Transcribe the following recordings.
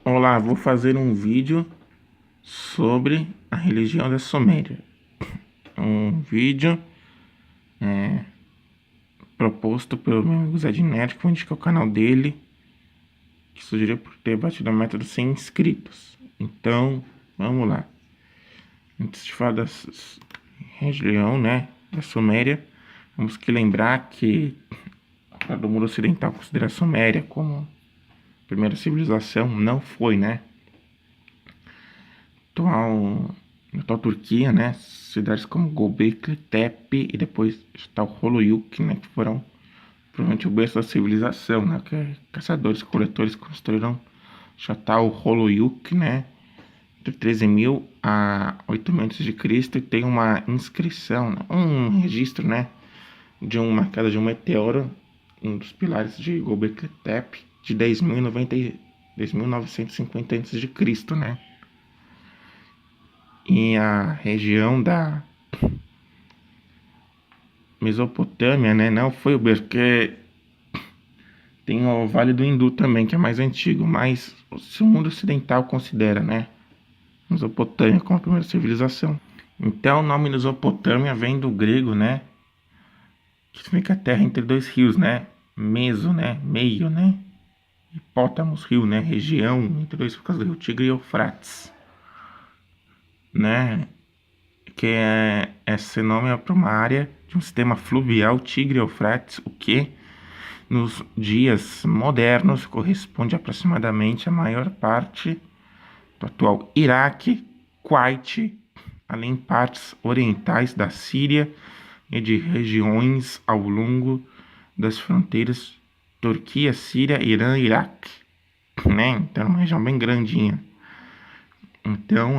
Olá, vou fazer um vídeo sobre a religião da Suméria. Um vídeo proposto pelo meu amigo Zé de Neto, que vou indicar o canal dele, que sugeriu por ter batido a meta dos 100 inscritos. Então, vamos lá. Antes de falar da religião, da Suméria, vamos que lembrar que o mundo ocidental considera a Suméria como a primeira civilização. Não foi, Na atual Turquia, cidades como Göbekli Tepe e depois está o Holoyuk, que foram provavelmente o berço da civilização, que caçadores-coletores construíram Chatal Holoyuk, entre 13.000 a 8.000 a.C. e tem uma inscrição, um registro, de uma queda de um meteoro, um dos pilares de Göbekli Tepe, de 10.950 a.C., E a região da Mesopotâmia, não foi o berço, porque tem o Vale do Hindu também, que é mais antigo, mas o mundo ocidental considera, Mesopotâmia como a primeira civilização. Então, o nome Mesopotâmia vem do grego, que significa terra entre dois rios, Meso, meio, Hipótamos, rio, região entre dois, por causa do rio Tigre e Eufrates, que esse nome é para uma área de um sistema fluvial Tigre-Eufrates, o que nos dias modernos corresponde aproximadamente à maior parte do atual Iraque, Kuwait, além de partes orientais da Síria e de regiões ao longo das fronteiras Turquia, Síria, Irã e Iraque, Então é uma região bem grandinha. Então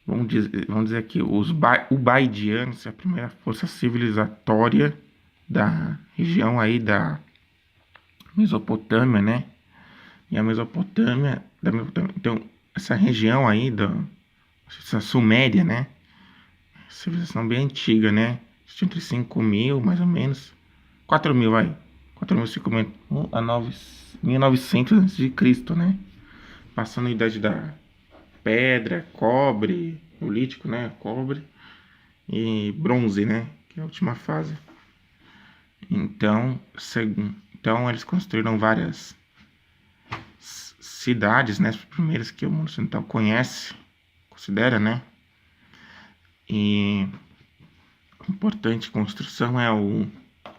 vamos dizer aqui, os Ubaidianos, a primeira força civilizatória da região aí da Mesopotâmia, E a Mesopotâmia, então, essa região aí essa Suméria, civilização bem antiga, entre 5.000, mais ou menos, 4.000, 4.000, 5.000, a 1900 a.C., Passando a idade da pedra, cobre, neolítico, cobre e bronze, que é a última fase. Então eles construíram várias cidades, as primeiras que o mundo ocidental considera, E importante construção é a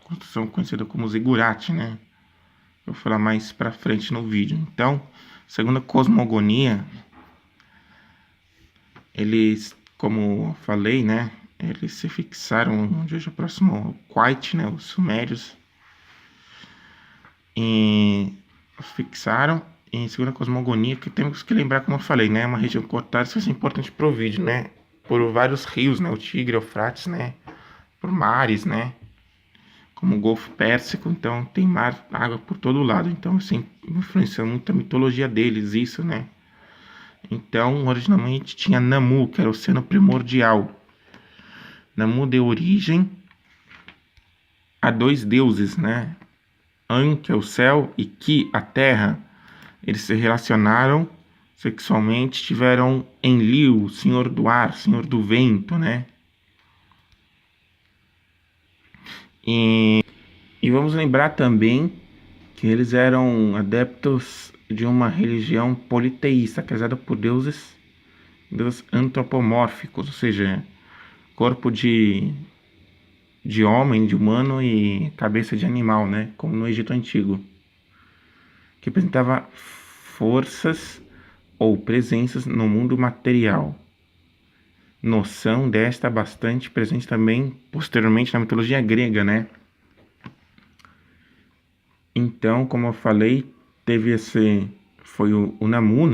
construção conhecida como zigurate, Eu vou falar mais pra frente no vídeo. Então, segundo a cosmogonia, eles, como eu falei, eles se fixaram onde hoje é próximo ao Kuwait, os sumérios, e fixaram, em segundo a cosmogonia, que temos que lembrar, como eu falei, uma região cortada, isso é importante para o vídeo, por vários rios, o Tigre, o Eufrates, por mares, como o Golfo Pérsico, então tem mar, água por todo lado, então assim, influencia muito a mitologia deles, isso, Então, originalmente tinha Namu, que era o oceano primordial. Namu deu origem a dois deuses, An, que é o céu, e Ki, a terra. Eles se relacionaram sexualmente, tiveram Enlil, senhor do ar, senhor do vento, E vamos lembrar também que eles eram adeptos de uma religião politeísta, casada por deuses antropomórficos, ou seja, corpo de homem, de humano e cabeça de animal, como no Egito Antigo, que representava forças ou presenças no mundo material. Noção desta bastante presente também posteriormente na mitologia grega, Então, como eu falei, foi o Namu,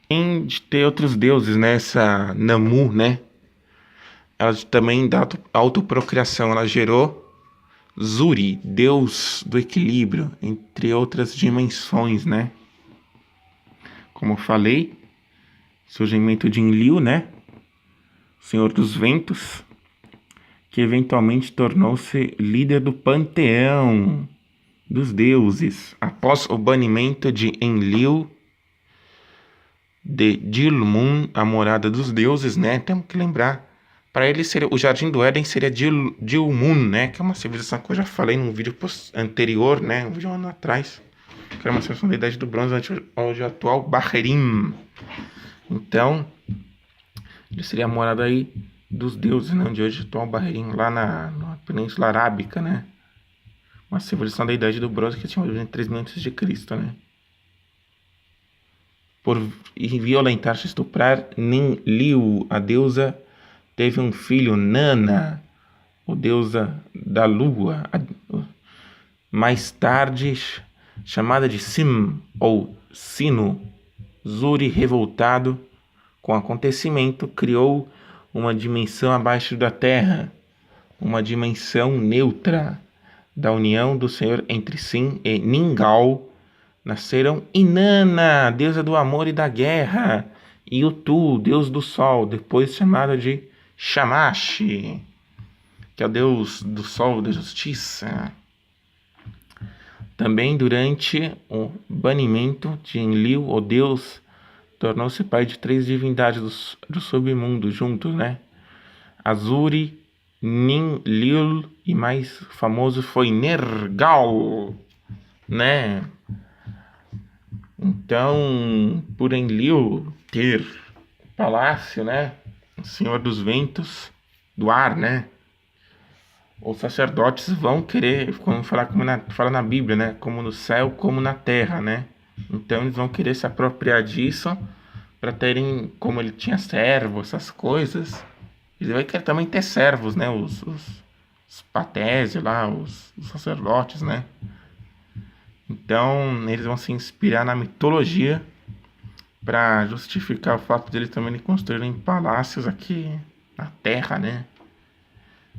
Tem de ter outros deuses, essa Namu, Ela também dá autoprocriação, ela gerou Zuri, deus do equilíbrio, entre outras dimensões, Como eu falei, surgimento de Enlil, Senhor dos Ventos, que eventualmente tornou-se líder do panteão dos deuses. Após o banimento de Enlil, de Dilmun, a morada dos deuses, né? Temos que lembrar. Para ele seria o Jardim do Éden seria Dilmun, né? Que é uma civilização que eu já falei num vídeo anterior, né? Um vídeo ano atrás. Que era uma civilização da Idade do Bronze onde o atual Bahrein. Então, ele seria a morada aí dos deuses, né? Onde hoje o atual Bahrein, lá na Península Arábica, né? Uma civilização da Idade do Bronze que tinha origem em 3000 a.C., né? Por violentar-se e estuprar Ninliu, a deusa, teve um filho, Nana, a deusa da lua, mais tarde chamada de Sim ou Sino. Zuri, revoltado com o acontecimento, criou uma dimensão abaixo da Terra, uma dimensão neutra da união do Senhor entre Sim e Ningal. Nasceram Inanna, deusa do amor e da guerra, e Utu, deus do sol, depois chamada de Shamash, que é o deus do sol da justiça. Também durante o banimento de Enlil, o deus tornou-se pai de 3 divindades do submundo juntos, né? Azuri, Ninlil e mais famoso foi Nergal, né? Então, por Enlil ter palácio, né? O Senhor dos Ventos, do ar, né? Os sacerdotes vão querer, como fala na Bíblia, né? Como no céu, como na terra, né? Então eles vão querer se apropriar disso para terem, como ele tinha servos, essas coisas. Ele vai querer também ter servos, né? Os patésios lá, os sacerdotes, né? Então eles vão se inspirar na mitologia para justificar o fato de eles também construírem palácios aqui na terra, né?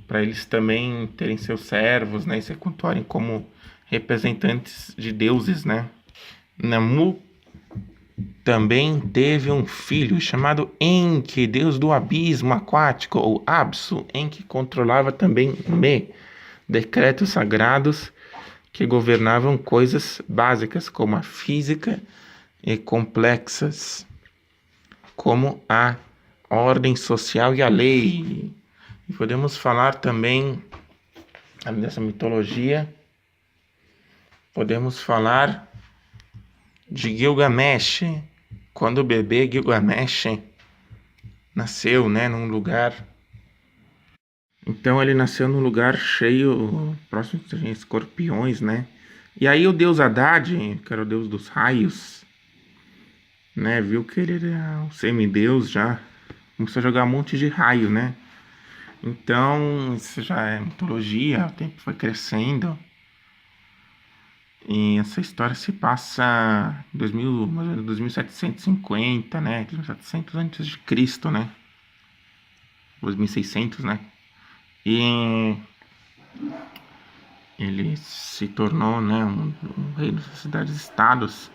Para eles também terem seus servos, né? E se cultuarem como representantes de deuses, né? Namu também teve um filho chamado Enki, deus do abismo aquático, ou Apsu. Enki controlava também decretos sagrados que governavam coisas básicas como a física e complexas, como a ordem social e a lei. E podemos falar também dessa mitologia, podemos falar de Gilgamesh, quando o bebê Gilgamesh nasceu, né, num lugar. Então ele nasceu num lugar cheio, próximo de escorpiões, né? E aí o deus Haddad, que era o deus dos raios, né, viu que ele era um semideus já, começou a jogar um monte de raio, né? Então, isso já é mitologia, o tempo foi crescendo. E essa história se passa em 2750, né? 2700 antes de Cristo, né? 2600, né? E ele se tornou, né, um rei das cidades-estados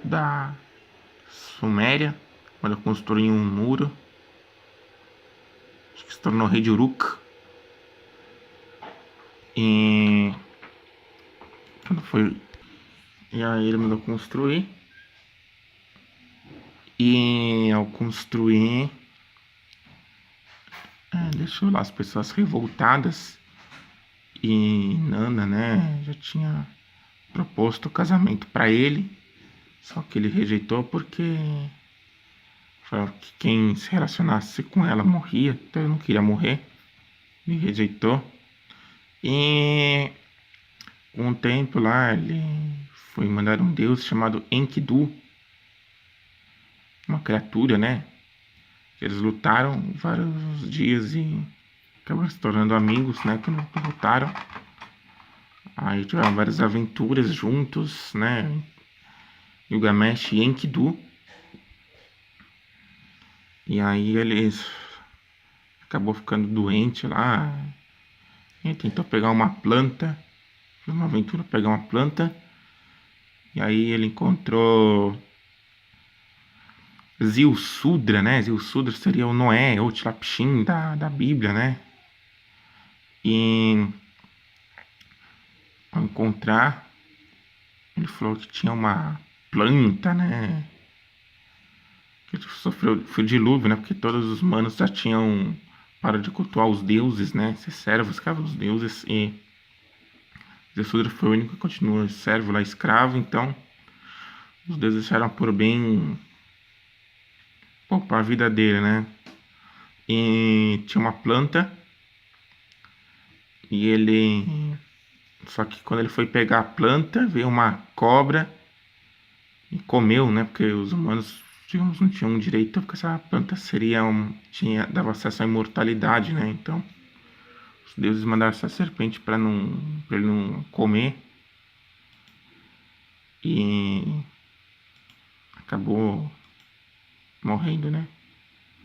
da Suméria, quando construiu um muro. Acho que se tornou rei de Uruk. E quando foi, e aí ele mandou construir. E ao construir, deixou lá as pessoas revoltadas. E Nana, né, já tinha proposto o casamento para ele, só que ele rejeitou porque falou que quem se relacionasse com ela morria, então ele não queria morrer, ele rejeitou. E com o tempo lá, ele foi mandar um deus chamado Enkidu, uma criatura, né? Eles lutaram vários dias e acabaram se tornando amigos, né? Quando lutaram. Aí tiveram várias aventuras juntos, né? Gilgamesh e Enkidu. E aí eles acabou ficando doente lá. E tentou pegar uma planta. Foi uma aventura pegar uma planta. E aí ele encontrou Zilsudra, né? Zilsudra seria o Noé, ou Tlapixim da Bíblia, né? E ao encontrar, ele falou que tinha uma planta, né? que sofreu, foi o dilúvio, né? Porque todos os humanos já tinham parado de cultuar os deuses, né? Ser servos, escravos dos deuses. E Jesus foi o único que continua servo lá, escravo. Então, os deuses acharam por bem poupar a vida dele, né? E tinha uma planta. E ele. Só que quando ele foi pegar a planta, veio uma cobra e comeu, né? Porque os humanos, digamos, não tinham direito, porque essa planta dava acesso à imortalidade, né? Então, os deuses mandaram essa serpente para ele não comer e acabou morrendo, né?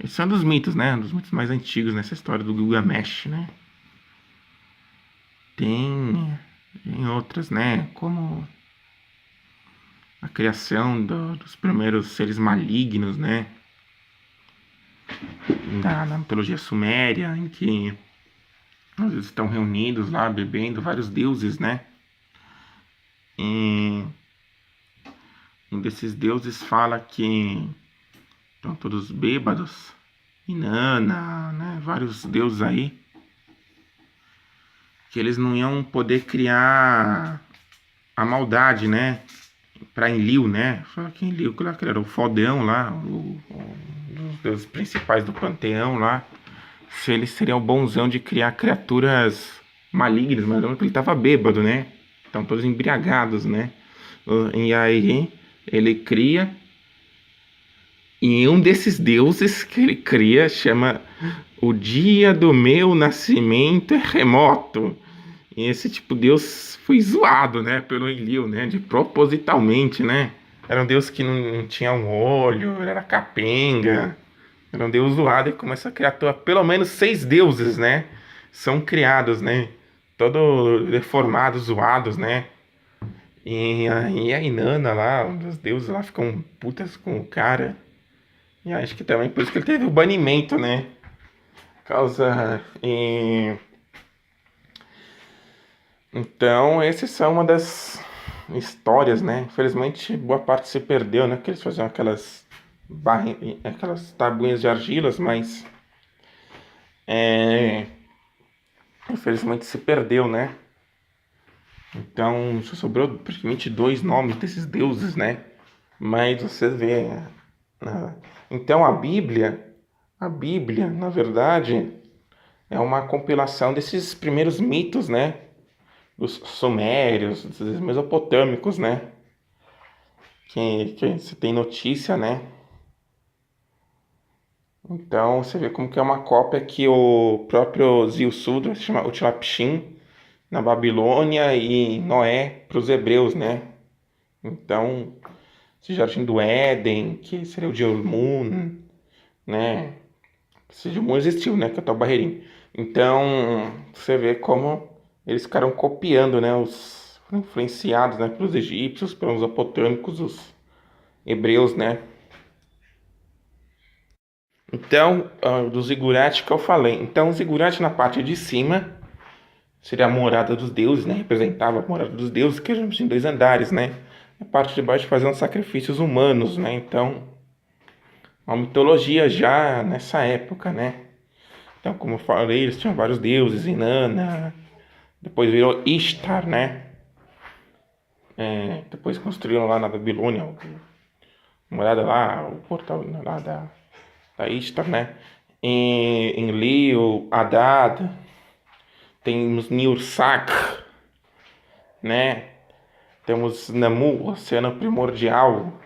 Esse é um dos mitos, né? Um dos mitos mais antigos nessa história do Gilgamesh, né? Tem outras, né? Como a criação dos primeiros seres malignos, né? Na mitologia suméria, em que eles estão reunidos lá, bebendo, vários deuses, né? E um desses deuses fala que estão todos bêbados, Inanna, né? Vários deuses aí, que eles não iam poder criar a maldade, né? Para Enlil, né? Fala que Enlil, que era o fodão lá, um dos deuses principais do panteão lá, se ele seria o bonzão de criar criaturas malignas, mas não que ele tava bêbado, né? Estão todos embriagados, né? E aí ele cria, e um desses deuses que ele cria chama o dia do meu nascimento é remoto. E esse tipo de Deus foi zoado, né, pelo Enlil, né, de propositalmente, né? Era um Deus que não tinha um olho, era capenga. Era um Deus zoado, e como essa criatura, pelo menos 6 deuses, né, são criados, né? Todo deformados, zoados, né? E aí a Inanna lá, um dos deuses lá, ficam putas com o cara. E acho que também por isso que ele teve o banimento, né? Causa. Então, essas são uma das histórias, né? Infelizmente, boa parte se perdeu, né? Porque eles faziam aquelas tabuinhas de argilas, mas infelizmente se perdeu, né? Então, só sobrou praticamente 2 nomes desses deuses, né? Mas você vê, então a Bíblia, na verdade, é uma compilação desses primeiros mitos, né? Dos sumérios, dos mesopotâmicos, né? Que você tem notícia, né? Então você vê como que é uma cópia que o próprio Zilsudra chama Utilapshin na Babilônia e Noé para os hebreus, né? Então, esse Jardim do Éden, que seria o Gelmun, né? Esse Gelmun existiu, né? Que é o tal Barreirinho. Então, você vê como eles ficaram copiando, né? Foram influenciados, né? Pelos egípcios, pelos mesopotâmicos, os hebreus, né? Então, do zigurate que eu falei. Então, o zigurate na parte de cima seria a morada dos deuses, né? Representava a morada dos deuses, que eram em 2 andares, né? A parte de baixo faziam sacrifícios humanos, né? Então, uma mitologia já nessa época, né? Então, como eu falei, eles tinham vários deuses, Inanna, depois virou Ishtar, né? Depois construíram lá na Babilônia, morada lá, o portal lá da Ishtar, né? Em Enlil, Hadad, temos Niursak, né? Temos Namu, o Oceano Primordial.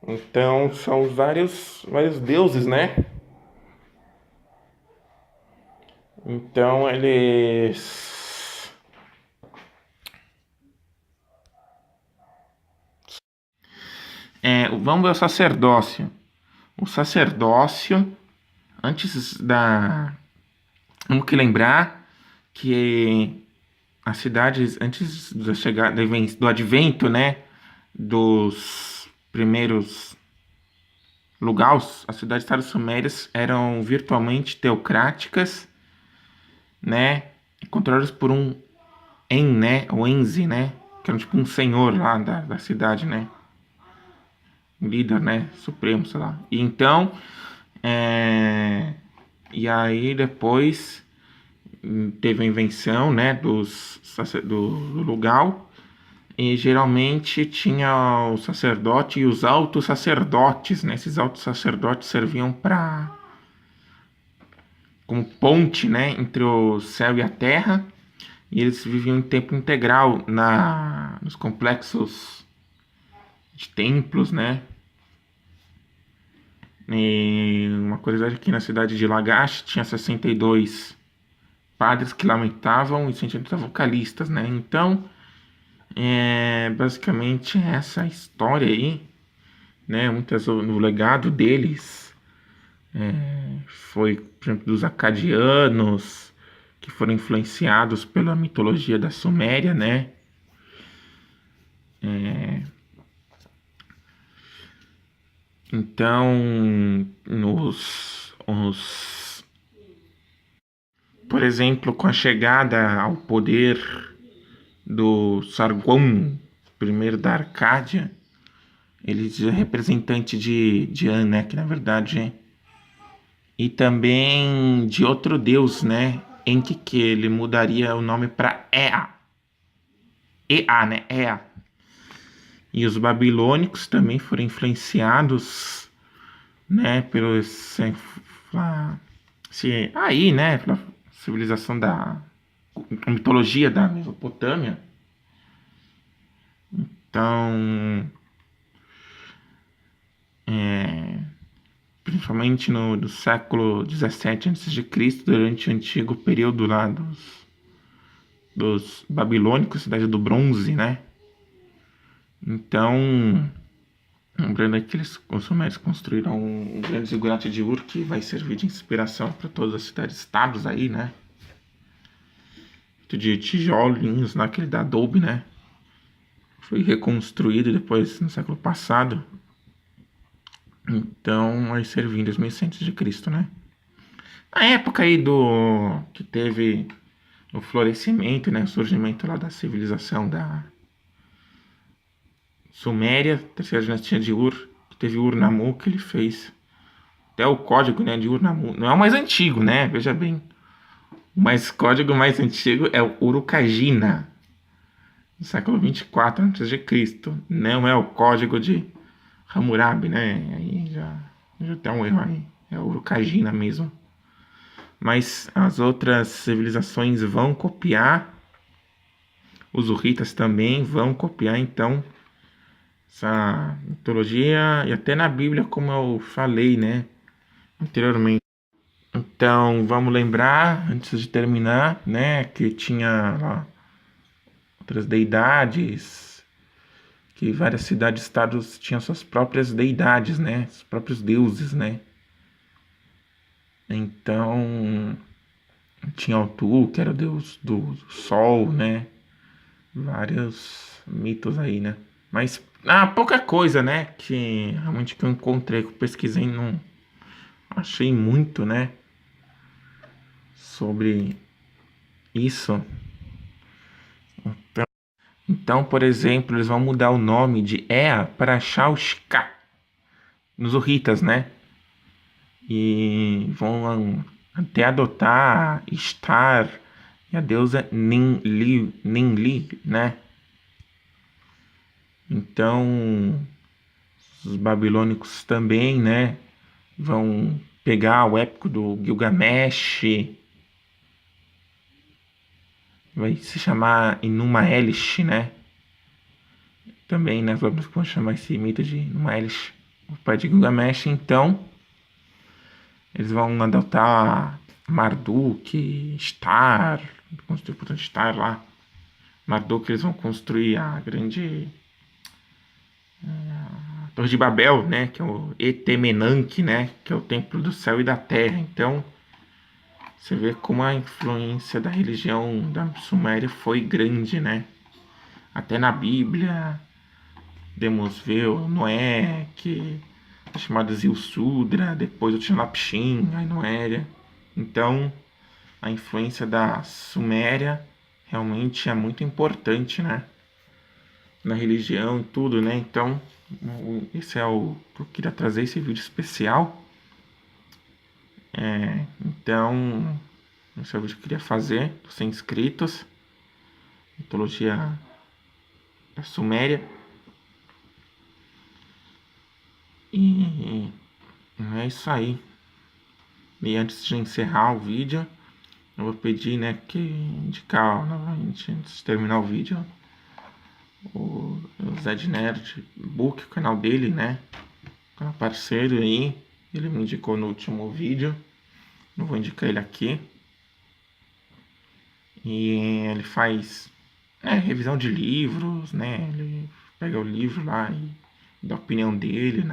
Então são vários deuses, né? Então eles vamos ver o sacerdócio. O sacerdócio, antes da. Vamos que lembrar que as cidades, antes da chegada do advento, né? Dos primeiros lugares, as cidades-estados sumérias eram virtualmente teocráticas, né? Controladas por um né? Ou Enzi, né? Que era tipo um senhor lá da cidade, né? líder, né, supremo, sei lá. E então, e aí depois teve a invenção, né, do lugal, e geralmente tinha o sacerdote e os altos sacerdotes, né? Esses altos sacerdotes serviam para como ponte, né, entre o céu e a terra, e eles viviam em tempo integral nos complexos de templos, né? E uma curiosidade aqui na cidade de Lagash tinha 62 padres que lamentavam e 180 vocalistas, né? Então, basicamente essa história aí, né? Muitas no legado deles foi, por exemplo, dos acadianos que foram influenciados pela mitologia da Suméria, né? Então, por exemplo, com a chegada ao poder do Sargon I da Arcádia, ele é representante de An, né? Que na verdade e também de outro deus, né? Enki, que ele mudaria o nome para Ea. Ea, né? Ea. E os babilônicos também foram influenciados, né? Aí, né? Pela civilização a mitologia da Mesopotâmia. Então, principalmente do século 17 a.C., durante o antigo período lá dos babilônicos, cidade do bronze, né? Então, lembrando aí que os sumérios construíram um grande zigurate de Ur que vai servir de inspiração para todas as cidades-estados aí, né? De tijolinhos naquele da Adobe, né? Foi reconstruído depois no século passado. Então, aí servindo 2100 a.C., né? Na época aí que teve o florescimento, né? O surgimento lá da civilização da Suméria, terceira dinastia de Ur, que teve Ur-Nammu, que ele fez até o código, né, de Ur-Nammu. Não é o mais antigo, né? Veja bem. O código mais antigo é o Urukagina, do século 24 a.C. Não é o código de Hammurabi, né? Aí já tem um erro aí. É o Urukagina mesmo. Mas as outras civilizações vão copiar, os hurritas também vão copiar, então, essa mitologia, e até na Bíblia, como eu falei, né, anteriormente. Então, vamos lembrar, antes de terminar, né, que tinha lá outras deidades, que várias cidades-estados tinham suas próprias deidades, né, os próprios deuses, né. Então, tinha o Tu, que era o deus do sol, né, vários mitos aí, né. Mas, pouca coisa, né, que realmente que eu encontrei, que eu pesquisei, não achei muito, né, sobre isso. Então, por exemplo, eles vão mudar o nome de Ea para Shaushka, nos Hurritas, né? E vão até adotar Ishtar e a deusa Ninli, né? Então, os babilônicos também, né? Vão pegar o épico do Gilgamesh, vai se chamar Enuma Elish, né? Também, né? Vamos chamar esse mito de Enuma Elish, o pai de Gilgamesh. Então, eles vão adotar Marduk, Star, construir, portanto, Star lá. Marduk, eles vão construir a grande Torre de Babel, né? Que é o Etemenanque, né? Que é o templo do céu e da terra. Então, você vê como a influência da religião da Suméria foi grande, né? Até na Bíblia, podemos ver o Noé, que é chamado Zilsudra, depois o Tchanapshin, a Noéria. Então, a influência da Suméria realmente é muito importante, né? Na religião e tudo, né? Então, Esse é o que eu queria trazer, esse vídeo especial. Então, esse é o vídeo que eu queria fazer, dos 100 inscritos. Mitologia da Suméria. E é isso aí. E antes de encerrar o vídeo, eu vou pedir, né, que indicar novamente, antes de terminar o vídeo, o Zed Nerd Book, o canal dele, né? Canal parceiro aí. Ele me indicou no último vídeo. Não vou indicar ele aqui. E ele faz revisão de livros, né? Ele pega o livro lá e dá a opinião dele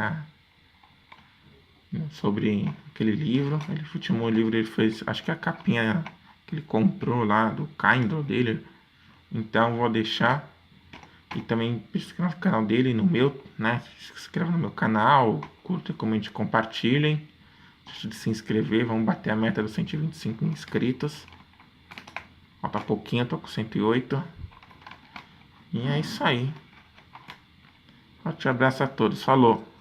sobre aquele livro. Ele, o último livro ele fez, acho que a capinha que ele comprou lá do Kindle dele. Então vou deixar. E também se inscreva no canal dele, no meu, né? Se inscreva no meu canal, curta, comente, compartilhem. Deixa de se inscrever, vamos bater a meta dos 125 inscritos. Falta pouquinho, eu tô com 108. E é isso aí. Forte abraço a todos, falou!